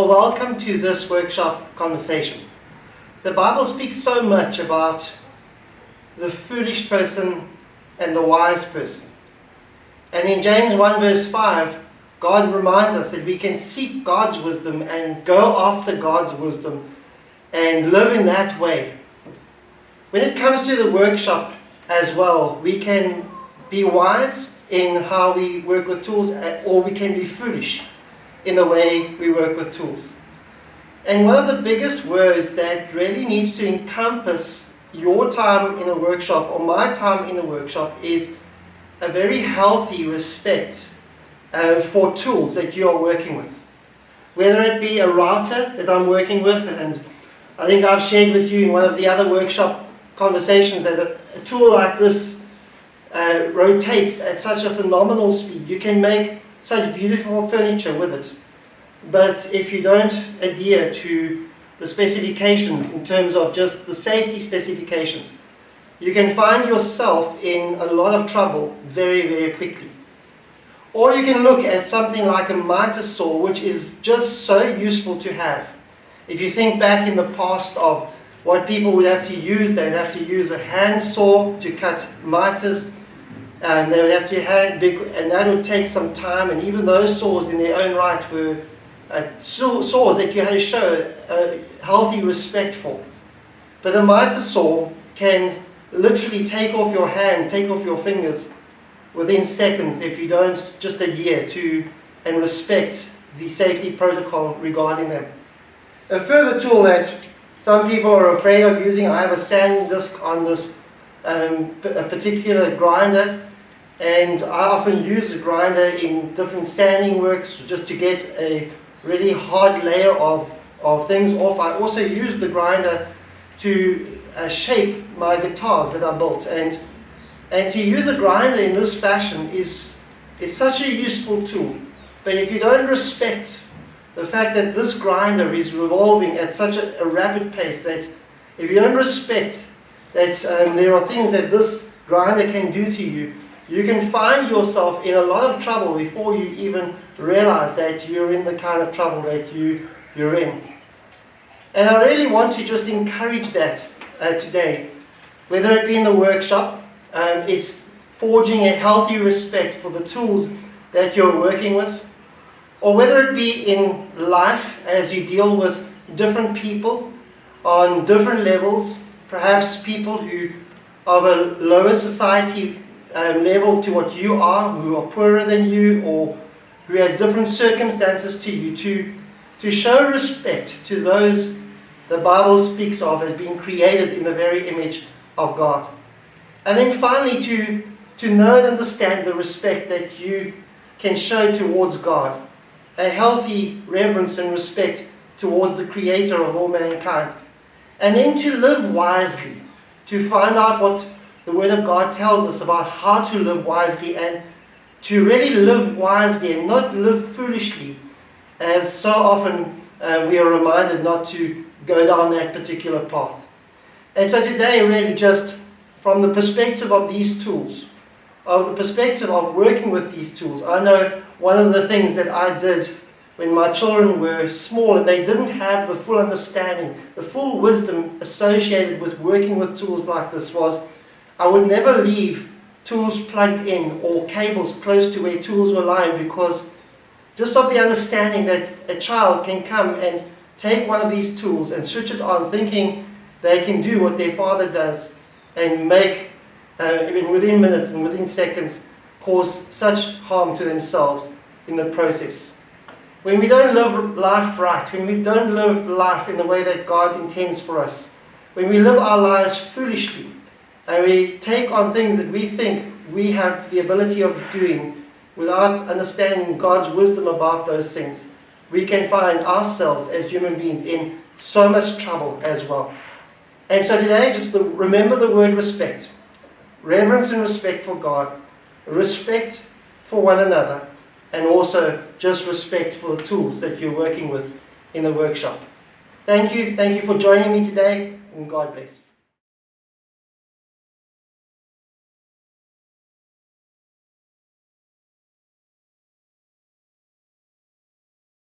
Well, welcome to this workshop conversation. The Bible speaks so much about the foolish person and the wise person. And in James 1 verse 5, God reminds us that we can seek God's wisdom and go after God's wisdom and live in that way. When it comes to the workshop as well, we can be wise in how we work with tools, or we can be foolish in the way we work with tools. And one of the biggest words that really needs to encompass your time in a workshop or my time in a workshop is a very healthy respect for tools that you are working with. Whether it be a router that I'm working with, and I think I've shared with you in one of the other workshop conversations that a tool like this rotates at such a phenomenal speed. You can make such beautiful furniture with it. But if you don't adhere to the specifications in terms of just the safety specifications, you can find yourself in a lot of trouble very, very quickly. Or you can look at something like a miter saw, which is just so useful to have. If you think back in the past of what people would have to use, they would have to use a hand saw to cut miters. They would have to and that would take some time, and even those saws in their own right were saws that you had to show a healthy respect for. But a miter saw can literally take off your hand, take off your fingers within seconds if you don't just adhere to and respect the safety protocol regarding them. A further tool that some people are afraid of using, I have a sanding disc on this a particular grinder, and I often use a grinder in different sanding works just to get a really hard layer of things off. I also use the grinder to shape my guitars that I built, and to use a grinder in this fashion is such a useful tool. But if you don't respect the fact that this grinder is revolving at such a rapid pace, that if you don't respect that there are things that this grinder can do to you, you can find yourself in a lot of trouble before you even realize that you're in the kind of trouble that you're in. And I really want to just encourage that today. Whether it be in the workshop, it's forging a healthy respect for the tools that you're working with, or whether it be in life as you deal with different people on different levels, perhaps people who are of a lower society level to what you are, who are poorer than you, or who have different circumstances to you, to show respect to those the Bible speaks of as being created in the very image of God. And then finally to know and understand the respect that you can show towards God, a healthy reverence and respect towards the Creator of all mankind. And then to live wisely, to find out what the Word of God tells us about how to live wisely, and to really live wisely and not live foolishly, as so often we are reminded not to go down that particular path. And so today, really just from the perspective of these tools, of the perspective of working with these tools, I know one of the things that I did when my children were small and they didn't have the full understanding, the full wisdom associated with working with tools like this was I would never leave tools plugged in or cables close to where tools were lying, because just of the understanding that a child can come and take one of these tools and switch it on thinking they can do what their father does and make, within minutes and within seconds, cause such harm to themselves in the process. When we don't live life right, when we don't live life in the way that God intends for us, when we live our lives foolishly, and we take on things that we think we have the ability of doing without understanding God's wisdom about those things, we can find ourselves as human beings in so much trouble as well. And so today, just remember the word respect. Reverence and respect for God, respect for one another, and also just respect for the tools that you're working with in the workshop. Thank you for joining me today, and God bless.